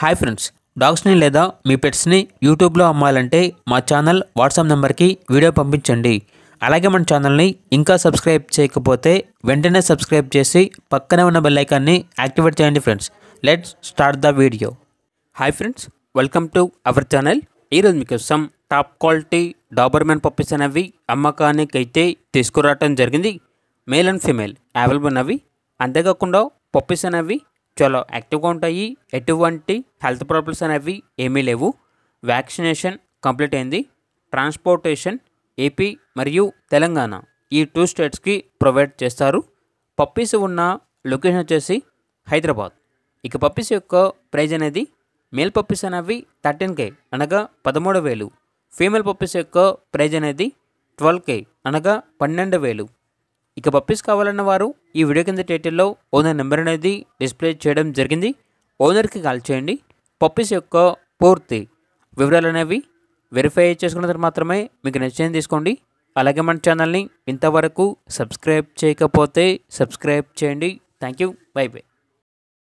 Hi friends, డాగ్స్ని లేదా మీ పెట్స్ని యూట్యూబ్లో అమ్మాలంటే మా ఛానల్ వాట్సాప్ నెంబర్కి వీడియో పంపించండి. అలాగే మన ఛానల్ని ఇంకా సబ్స్క్రైబ్ చేయకపోతే వెంటనే సబ్స్క్రైబ్ చేసి పక్కనే ఉన్న బెల్ ఐకాన్ని యాక్టివేట్ చేయండి friends. Let's start the video. Hi friends, welcome to our channel. ఈరోజు మీకోసం టాప్ క్వాలిటీ డాబర్మెన్ పప్పీస్ అనేవి అమ్మకానికి అయితే తీసుకురావటం జరిగింది. మేల్ అండ్ ఫీమేల్ అవైలబుల్ ఉన్నవి. అంతేకాకుండా పప్పీస్ అనేవి చాలా యాక్టివ్గా ఉంటాయి. ఎటువంటి హెల్త్ ప్రాబ్లమ్స్ అనేవి ఏమీ లేవు. వ్యాక్సినేషన్ కంప్లీట్ అయింది. ట్రాన్స్పోర్టేషన్ ఏపీ మరియు తెలంగాణ ఈ 2 స్టేట్స్కి ప్రొవైడ్ చేస్తారు. పప్పీస్ ఉన్న లొకేషన్ వచ్చేసి హైదరాబాద్. ఇక పప్పీస్ యొక్క ప్రైజ్ అనేది మేల్ పప్పీస్ అనేవి 13K అనగా 13,000. ఫీమేల్ పప్పీస్ యొక్క ప్రైజ్ అనేది 12K అనగా 12,000. ఇక పప్పీస్ కావాలన్న వారు ఈ వీడియో కింద టైటిల్లో ఓనర్ నెంబర్ అనేది డిస్ప్లే చేయడం జరిగింది. ఓనర్కి కాల్ చేయండి. పప్పీస్ యొక్క పూర్తి వివరాలు అనేవి వెరిఫై చేసుకున్న తర్వాత మాత్రమే మీకు నచ్చింది తీసుకోండి. అలాగే మన ఛానల్ని ఇంతవరకు సబ్స్క్రైబ్ చేయకపోతే సబ్స్క్రైబ్ చేయండి. Thank you. By by.